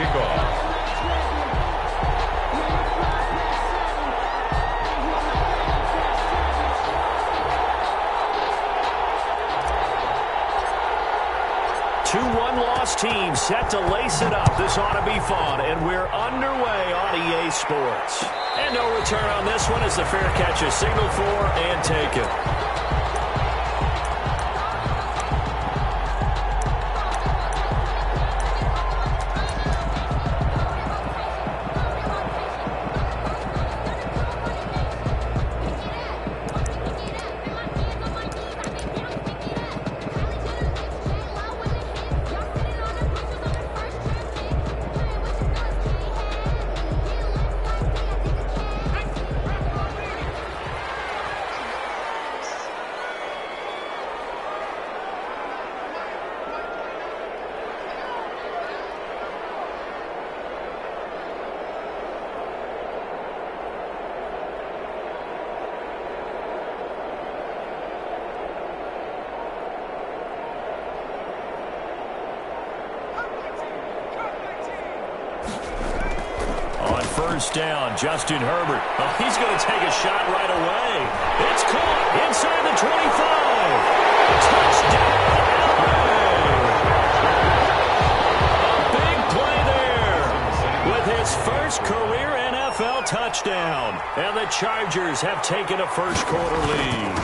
kickoff. Two one-loss teams set to lace it up. This ought to be fun, and we're underway on EA Sports. And no return on this one as the fair catch is signaled for and taken. First down, Justin Herbert. Oh, he's going to take a shot right away. It's caught inside the 25. Touchdown, LA! A big play there with his first career NFL touchdown. And the Chargers have taken a first-quarter lead.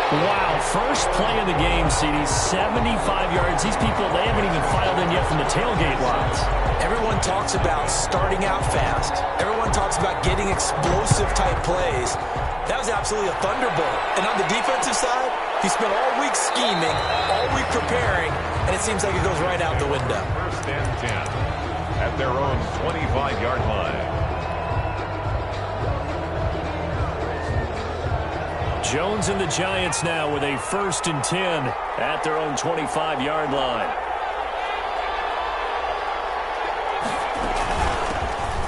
Wow, first play of the game, CD, 75 yards. These people, they haven't even filed in yet from the tailgate lines. Everyone talks about starting out fast. Everyone talks about getting explosive-type plays. That was absolutely a thunderbolt. And on the defensive side, he spent all week scheming, all week preparing, and it seems like it goes right out the window. First and 10 at their own 25-yard line. Jones and the Giants now with a first and 10 at their own 25-yard line.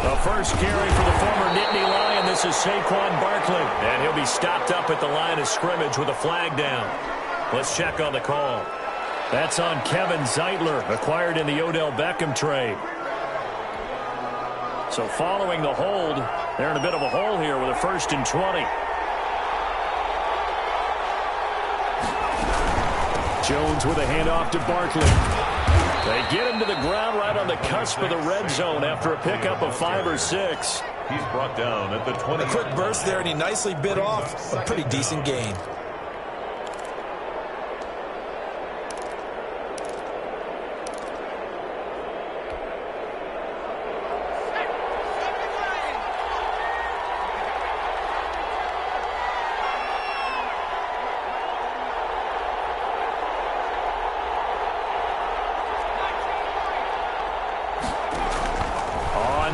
The first carry for the former Nittany Lion. This is Saquon Barkley. And he'll be stopped up at the line of scrimmage with a flag down. Let's check on the call. That's on Kevin Zeitler, acquired in the Odell Beckham trade. So following the hold, they're in a bit of a hole here with a first and 20. Jones with a handoff to Barkley. They get him to the ground right on the cusp of the red zone after a pickup of 5 or 6. He's brought down at the 20. A quick burst there, and he nicely bit off a pretty decent gain.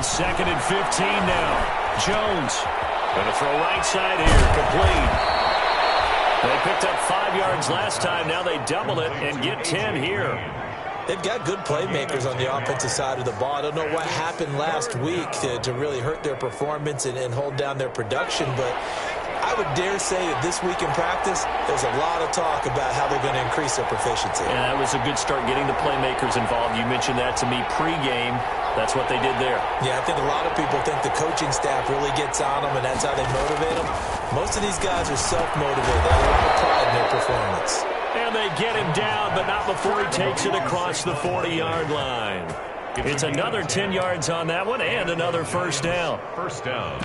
Second and 15 now. Jones going to throw right side here. Complete. They picked up 5 yards last time. Now they double it and get 10 here. They've got good playmakers on the offensive side of the ball. I don't know what happened last week to really hurt their performance and hold down their production, but I would dare say that this week in practice, there's a lot of talk about how they're going to increase their proficiency. And that was a good start getting the playmakers involved. You mentioned that to me pregame. That's what they did there. Yeah, I think a lot of people think the coaching staff really gets on them, and that's how they motivate them. Most of these guys are self-motivated. They have a lot of pride in their performance. And they get him down, but not before he takes it across the 40-yard line. It's another 10 yards on that one and another first down. First down.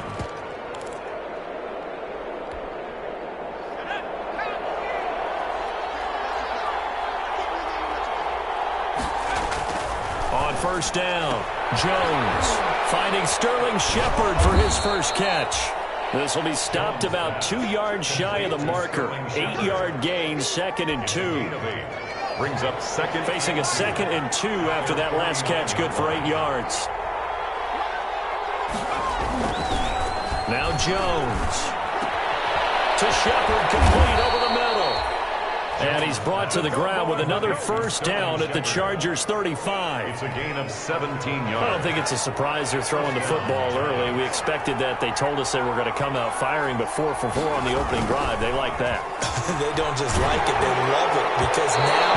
On first down, Jones finding Sterling Shepard for his first catch. This will be stopped about 2 yards shy of the marker. 8-yard gain, 2nd and 2. Brings up second. Facing a 2nd and 2 after that last catch, good for 8 yards. Now Jones to Shepard, complete over the middle. And he's brought to the ground with another first down at the Chargers' 35. It's a gain of 17 yards. I don't think it's a surprise they're throwing the football early. We expected that. They told us they were going to come out firing, but 4 for 4 on the opening drive. They like that. They don't just like it, they love it, because now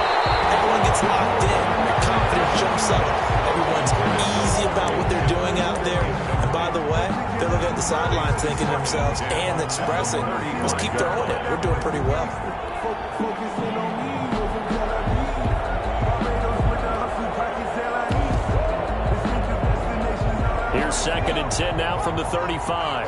everyone gets locked in. Their confidence jumps up. Everyone's easy about what they're doing out there. And by the way, they're looking at the sidelines thinking to themselves and expressing, let's keep throwing it. We're doing pretty well. Here's 2nd and 10 now from the 35.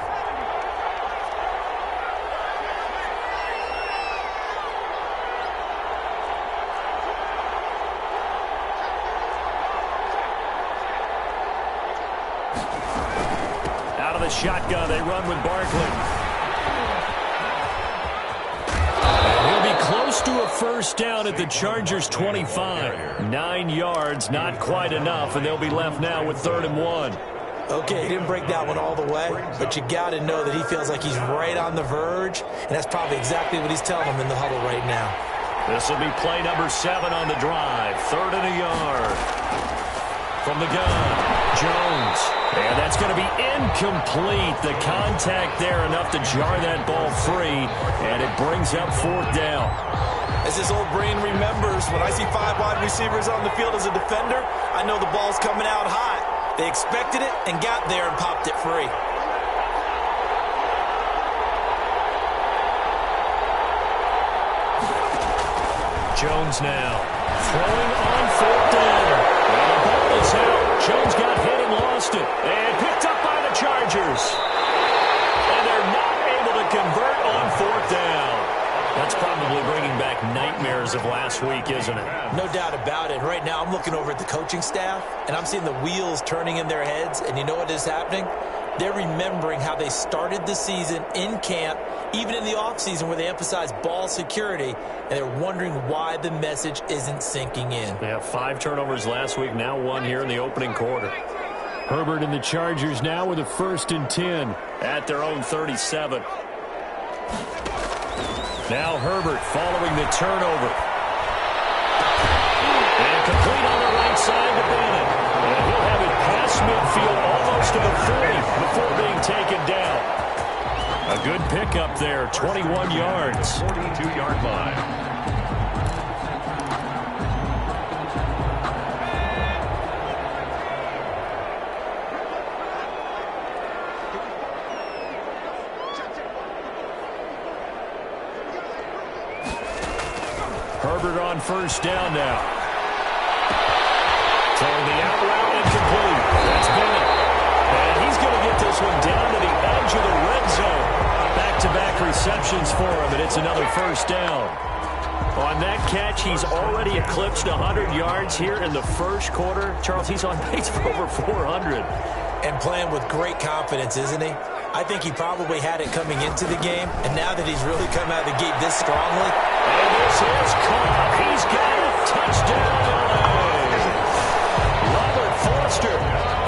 Out of the shotgun, they run with Barkley. Close to a first down at the Chargers' 25. 9 yards, not quite enough, and they'll be left now with 3rd and 1. Okay, he didn't break that one all the way, but you got to know that he feels like he's right on the verge, and that's probably exactly what he's telling him in the huddle right now. This will be play number 7 on the drive. 3rd and a yard. From the gun, Jones. And that's going to be incomplete. The contact there enough to jar that ball free, and it brings up 4th down. As his old brain remembers, when I see 5 wide receivers on the field as a defender, I know the ball's coming out high. They expected it and got there and popped it free. Jones now throwing on 4th down. And the ball is out. Jones got hit and lost it. And picked up by the Chargers. And they're not able to convert on 4th down. That's probably bringing back nightmares of last week, isn't it? No doubt about it. Right now I'm looking over at the coaching staff, and I'm seeing the wheels turning in their heads. And you know what is happening? They're remembering how they started the season in camp, even in the offseason where they emphasized ball security, and they're wondering why the message isn't sinking in. They have 5 turnovers last week, now 1 here in the opening quarter. Herbert and the Chargers now with a 1st and 10 at their own 37. Now Herbert following the turnover. And complete on the right side to Bennett. And he'll have it past midfield almost to the 40 before being taken down. A good pickup there, 21 yards. 42-yard line. Herbert on 1st down now. Throwing the out route incomplete. That's Bennett. And he's going to get this one down to the edge of the red zone. Back-to-back receptions for him, and it's another 1st down. On that catch, he's already eclipsed 100 yards here in the 1st quarter. Charles, he's on pace for over 400. And playing with great confidence, isn't he? I think he probably had it coming into the game, and now that he's really come out of the gate this strongly. And this is caught. He's got it. Touchdown, LA. Robert Foster,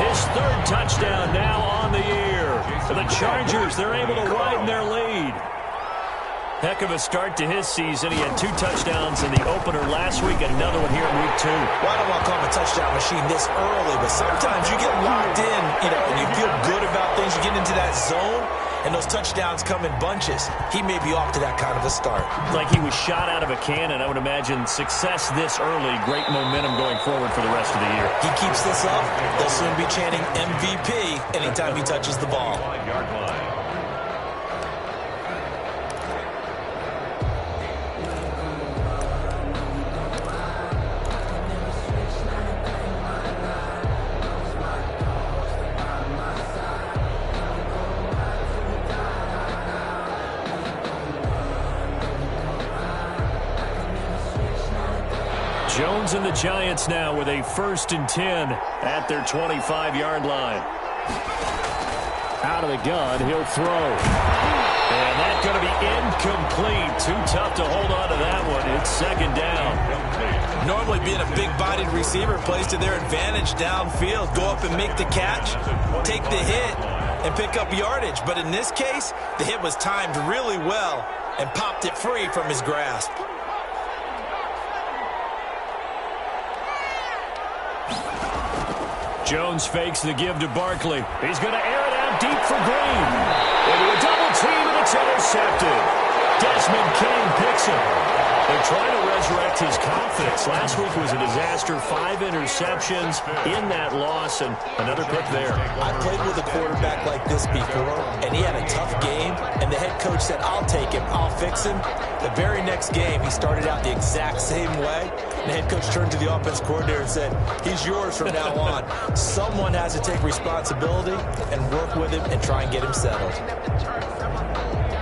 his 3rd touchdown now on the year. For the Chargers, they're able to widen their lead. Heck of a start to his season. He had 2 touchdowns in the opener last week, another one here in week 2. Well, I don't want to call him a touchdown machine this early, but sometimes you get locked in, and you feel good about things. You get into that zone, and those touchdowns come in bunches. He may be off to that kind of a start. Like he was shot out of a cannon. I would imagine success this early, great momentum going forward for the rest of the year. He keeps this up, they'll soon be chanting MVP anytime he touches the ball. 5-yard line. Jones and the Giants now with a 1st and 10 at their 25-yard line. Out of the gun, he'll throw. And that's going to be incomplete. Too tough to hold on to that one. It's 2nd down. Normally being a big-bodied receiver plays to their advantage downfield. Go up and make the catch, take the hit, and pick up yardage. But in this case, the hit was timed really well and popped it free from his grasp. Jones fakes the give to Barkley. He's going to air it out deep for Green. Into a double team, and it's intercepted. Desmond King picks him. They're trying to resurrect his confidence. Last week was a disaster. 5 interceptions in that loss, and another pick there. I played with a quarterback like this before, and he had a tough game, and the head coach said, I'll take him, I'll fix him. The very next game, he started out the exact same way. And the head coach turned to the offense coordinator and said, he's yours from now on. Someone has to take responsibility and work with him and try and get him settled.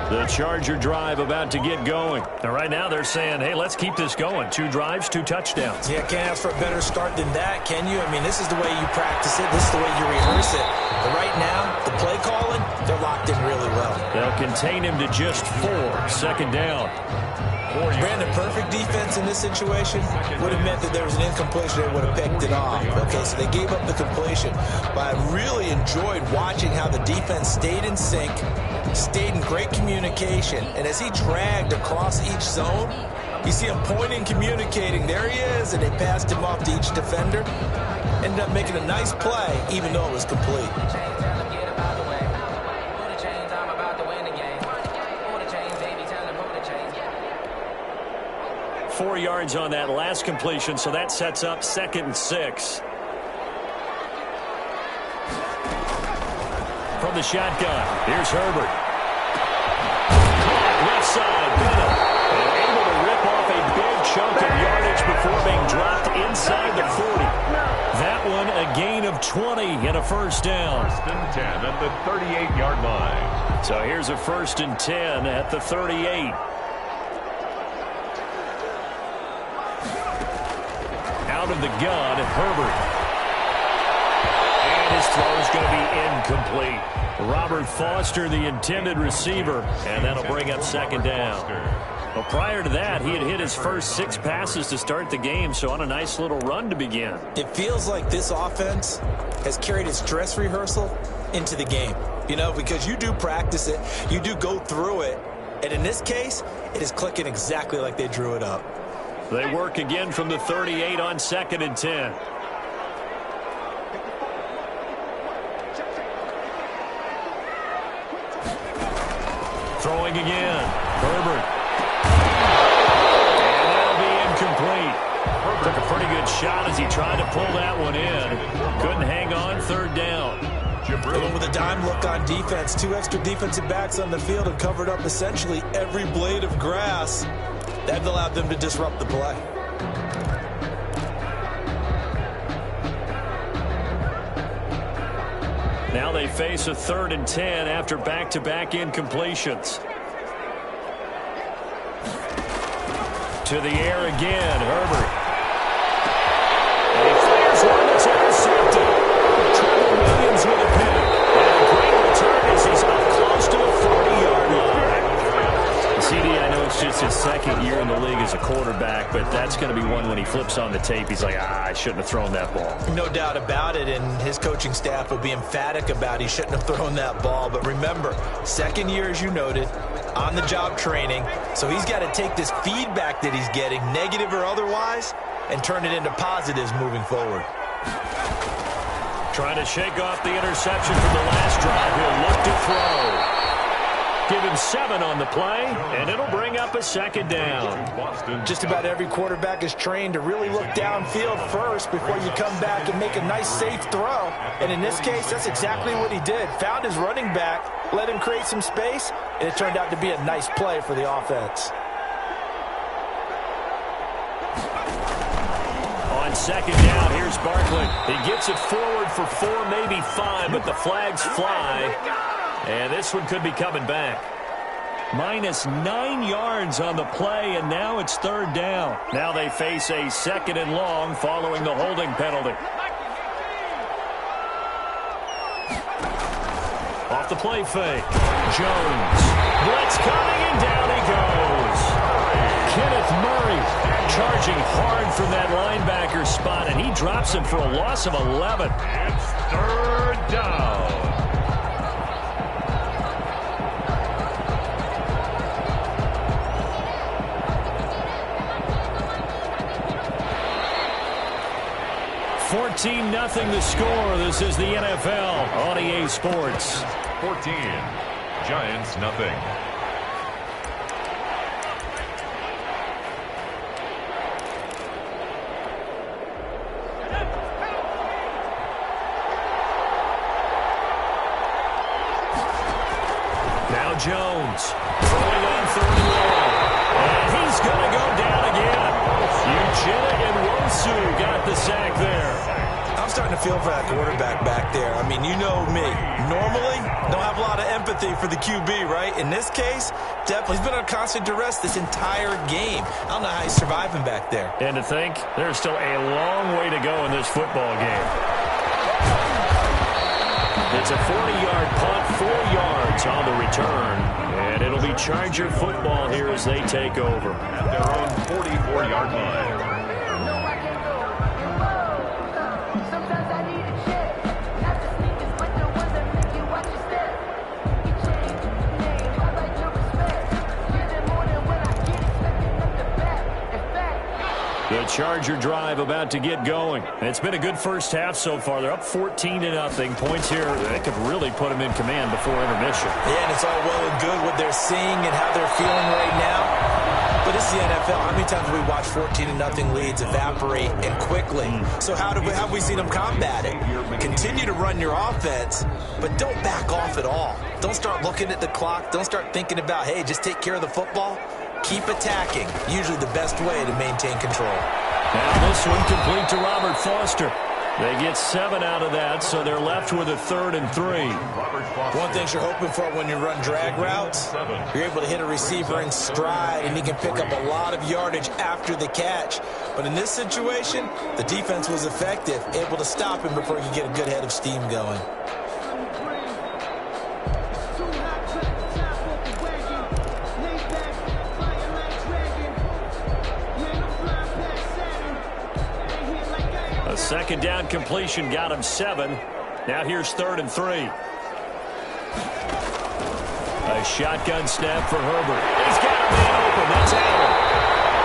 The Charger drive about to get going. And right now they're saying, hey, let's keep this going. 2 drives, 2 touchdowns. Yeah, can't ask for a better start than that, can you? I mean, this is the way you practice it. This is the way you rehearse it. But right now, the play calling, they're locked in really well. They'll contain him to just 4. Second down. Brandon, perfect defense in this situation would have meant that there was an incompletion. They would have picked it off. Okay, so they gave up the completion. But I really enjoyed watching how the defense stayed in sync, stayed in great communication. And as he dragged across each zone, you see him pointing, communicating. There he is, and they passed him off to each defender. Ended up making a nice play, even though it was complete. 4 yards on that last completion, so that sets up 2nd and 6. From the shotgun, here's Herbert. Caught left side, Bennett. And able to rip off a big chunk of yardage before being dropped inside the 40. That one a gain of 20 and a first down. 1st and 10 at the 38-yard line. So here's a 1st and 10 at the 38. Out of the gun, Herbert. And his throw is going to be incomplete. Robert Foster, the intended receiver, and that'll bring up 2nd down. Well, prior to that, he had hit his first 6 passes to start the game, so on a nice little run to begin. It feels like this offense has carried its dress rehearsal into the game. You know, because you do practice it, you do go through it, and in this case, it is clicking exactly like they drew it up. They work again from the 38 on 2nd and 10. Throwing again. Herbert. And that'll be incomplete. Took a pretty good shot as he tried to pull that one in. Couldn't hang on. 3rd down. Going with a dime look on defense. 2 extra defensive backs on the field and covered up essentially every blade of grass. That allowed them to disrupt the play. Now they face a 3rd and 10 after back-to-back incompletions. To the air again, Herbert. And he fires one that's intercepted. Trevor Williams with a pick. And a great return as he's up close to the 40-yard line. CD, I know it's just his 2nd year in the league as a quarterback, but that's going to be one when he flips on the tape. He's like, I shouldn't have thrown that ball. No doubt about it, and his coaching staff will be emphatic about he shouldn't have thrown that ball. But remember, 2nd year, as you noted, on-the-job training. So he's got to take this feedback that he's getting, negative or otherwise, and turn it into positives moving forward. Trying to shake off the interception from the last drive. He'll look to throw. Give him 7 on the play, and it'll bring up a 2nd down. Just about every quarterback is trained to really look downfield first before you come back and make a nice, safe throw. And in this case, that's exactly what he did. Found his running back, let him create some space, and it turned out to be a nice play for the offense. On 2nd down, here's Barkley. He gets it forward for 4, maybe 5, but the flags fly. And this one could be coming back. -9 yards on the play, and now it's 3rd down. Now they face a 2nd and long following the holding penalty. Off the play fake. Jones. Blitz coming, and down he goes. Kenneth Murray charging hard from that linebacker spot, and he drops him for a loss of 11. It's 3rd down. 14-0 the score. This is the NFL on EA Sports. 14, Giants nothing. Now Jones throwing on 3rd and long. And he's going to go down again. Uchenna and Wosu got the sack there. I'm starting to feel for that quarterback back there. I mean, you know me. Normally, don't have a lot of empathy for the QB, right? In this case, definitely. He's been on constant duress this entire game. I don't know how he's surviving back there. And to think, there's still a long way to go in this football game. It's a 40-yard punt, 4 yards on the return. And it'll be Charger football here as they take over. At their own 44-yard line. The Charger drive about to get going. It's been a good first half so far. They're up 14-0. Points here that could really put them in command before intermission. Yeah, and it's all well and good what they're seeing and how they're feeling right now. But this is the NFL. How many times have we watched 14-0 leads evaporate and quickly? So how have we seen them combat it? Continue to run your offense, but don't back off at all. Don't start looking at the clock. Don't start thinking about, hey, just take care of the football. Keep attacking. Usually the best way to maintain control. Now this one complete to Robert Foster. They get 7 out of that, so they're left with a 3rd and 3. One thing you're hoping for when you run drag routes, you're able to hit a receiver in stride, and he can pick up a lot of yardage after the catch. But in this situation, the defense was effective, able to stop him before he could get a good head of steam going. Second down completion got him 7. Now here's 3rd and 3. A shotgun snap for Herbert. He's got a man open. That's Allen.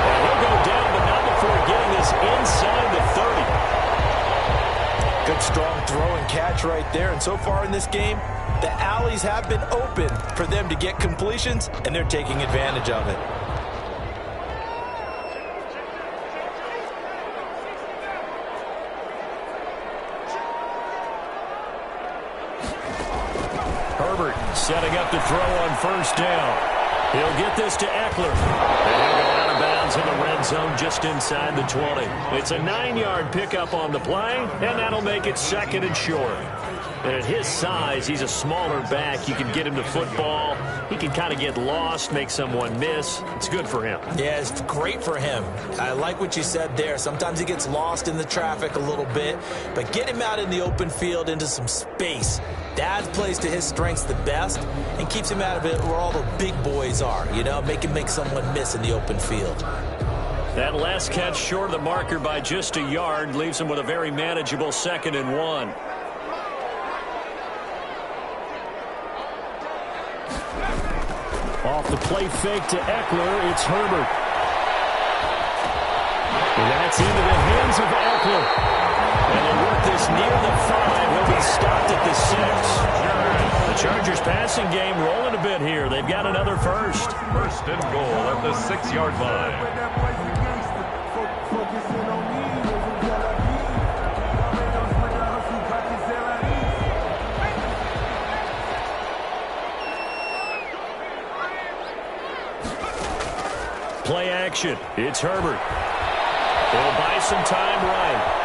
And he'll go down, but not before getting this inside the 30. Good strong throw and catch right there. And so far in this game, the alleys have been open for them to get completions, and they're taking advantage of it. Setting up to throw on 1st down. He'll get this to Eckler. And he'll go out of bounds in the red zone just inside the 20. It's a 9-yard pickup on the play, and that'll make it 2nd and short. And at his size, he's a smaller back. You can get him to football. He can kind of get lost, make someone miss. It's good for him. Yeah, it's great for him. I like what you said there. Sometimes he gets lost in the traffic a little bit, but get him out in the open field into some space. Dad plays to his strengths the best and keeps him out of it where all the big boys are, you know, make him make someone miss in the open field. That last catch short of the marker by just a yard leaves him with a very manageable 2nd and 1. Off the play fake to Eckler, it's Herbert. And that's into the hands of Eckler. And they'll work this near the 5. He'll be stopped at the 6. The Chargers passing game rolling a bit here. They've got another first. 1st and goal at the 6-yard line. Play action. It's Herbert. They'll buy some time right.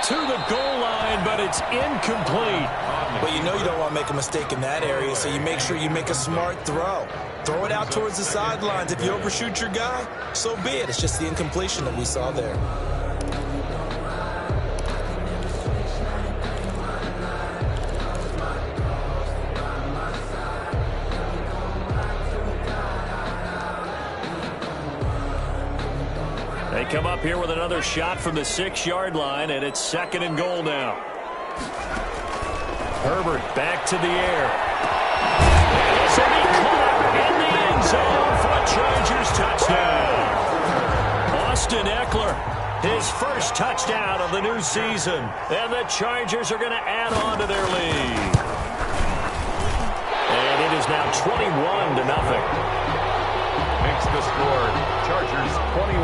To the goal line, but it's incomplete. Well, you know you don't want to make a mistake in that area, so you make sure you make a smart throw. Throw it out towards the sidelines. If you overshoot your guy, so be it. It's just the incompletion that we saw there. They come up here with another shot from the 6-yard line, and it's 2nd and goal now. Herbert back to the air. It's a caught in the end zone for a Chargers touchdown. Austin Eckler his first touchdown of the new season. And the Chargers are going to add on to their lead. And it is now 21-0. Makes the score Chargers 21,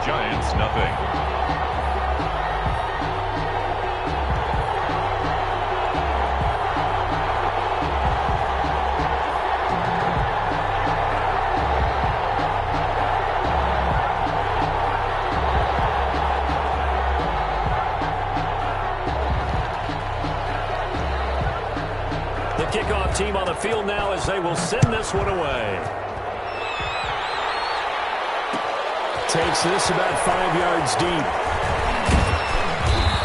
Giants nothing. Kickoff team on the field now as they will send this one away. Takes this about 5 yards deep.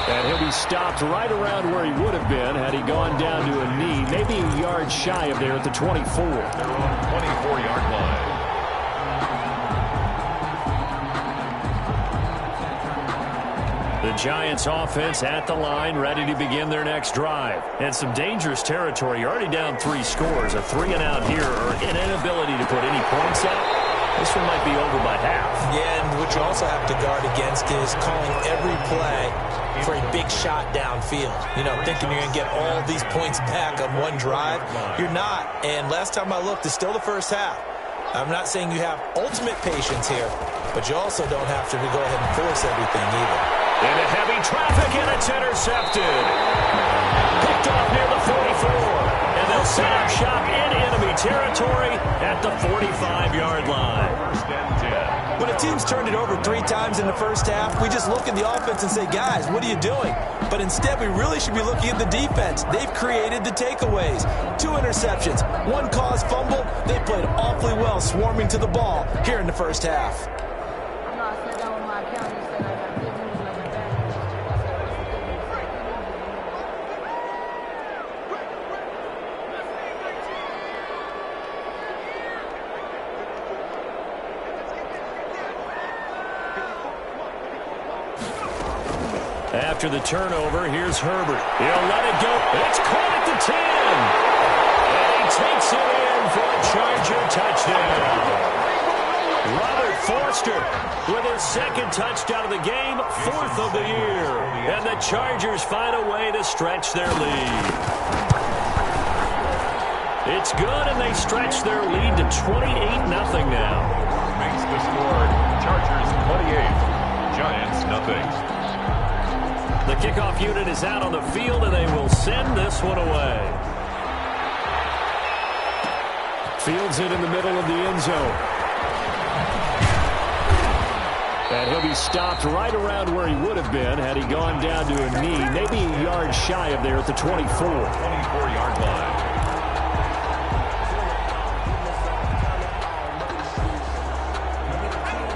And he'll be stopped right around where he would have been had he gone down to a knee, maybe a yard shy of there at the 24. They're on 24-yard line. The Giants offense at the line, ready to begin their next drive. And some dangerous territory. You're already down 3 scores. A 3-and-out here or an inability to put any points out. This one might be over by half. Yeah, and what you also have to guard against is calling every play for a big shot downfield. You know, thinking you're going to get all these points back on one drive. You're not. And last time I looked, it's still the first half. I'm not saying you have ultimate patience here, but you also don't have to go ahead and force everything either. Into heavy traffic, and it's intercepted. Picked off near the 44. And they'll set up shop in enemy territory at the 45-yard line. First and 10. When a team's turned it over 3 times in the first half, we just look at the offense and say, guys, what are you doing? But instead, we really should be looking at the defense. They've created the takeaways. 2 interceptions, 1 caused fumble. They played awfully well swarming to the ball here in the first half. After the turnover, here's Herbert. He'll let it go. It's caught at the 10. And he takes it in for a Charger touchdown. Robert Forster with his 2nd touchdown of the game, 4th of the year. And the Chargers find a way to stretch their lead. It's good, and they stretch their lead to 28-0 now. Makes the score Chargers 28, Giants nothing. The kickoff unit is out on the field, and they will send this one away. Fields it in the middle of the end zone. And he'll be stopped right around where he would have been had he gone down to a knee, maybe a yard shy of there at the 24. 24-yard line.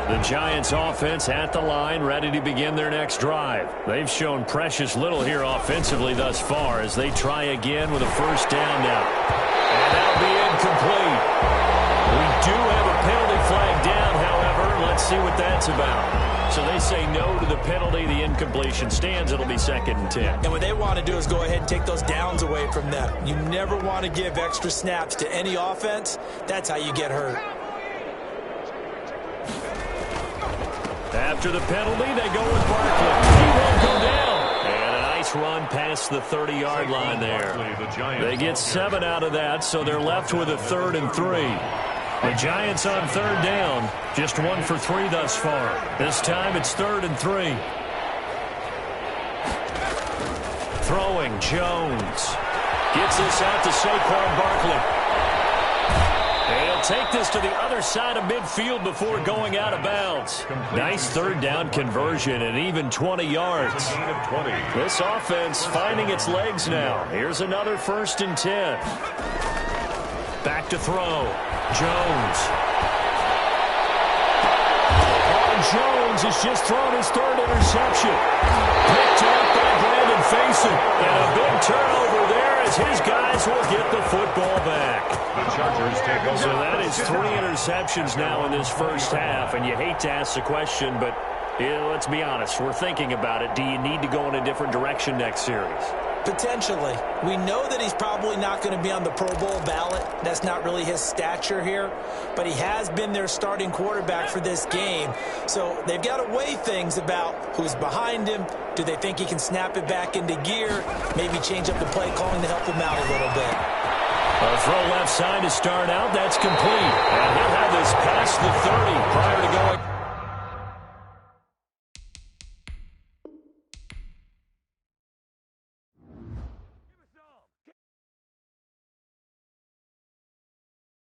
The Giants offense at the line, ready to begin their next drive. They've shown precious little here offensively thus far as they try again with a first down now. And that'll be incomplete. We do have a penalty flag down, however. Let's see what that's about. So they say no to the penalty. The incompletion stands. It'll be 2nd and 10. And what they want to do is go ahead and take those downs away from them. You never want to give extra snaps to any offense. That's how you get hurt. After the penalty, they go with Barkley. He won't go down. And a nice run past the 30-yard line there. They get 7 out of that, so they're left with a 3rd and 3. The Giants on 3rd down, just 1 for 3 thus far. This time it's 3rd and 3. Throwing, Jones. Gets this out to Saquon Barkley. And he'll take this to the other side of midfield before going out of bounds. Nice 3rd down conversion and even 20 yards. This offense finding its legs now. Here's another 1st and 10. Back to throw. Jones. Jones has just thrown his 3rd interception. Picked up by Brandon Faison. And a big turnover there as his guys will get the football back. The Chargers take over. So that is 3 interceptions now in this first half. And you hate to ask the question, but let's be honest. We're thinking about it. Do you need to go in a different direction next series? Potentially. We know that he's probably not going to be on the Pro Bowl ballot. That's not really his stature here. But he has been their starting quarterback for this game. So they've got to weigh things about who's behind him. Do they think he can snap it back into gear? Maybe change up the play calling to help him out a little bit. A throw left side to start out. That's complete. And he'll have this past the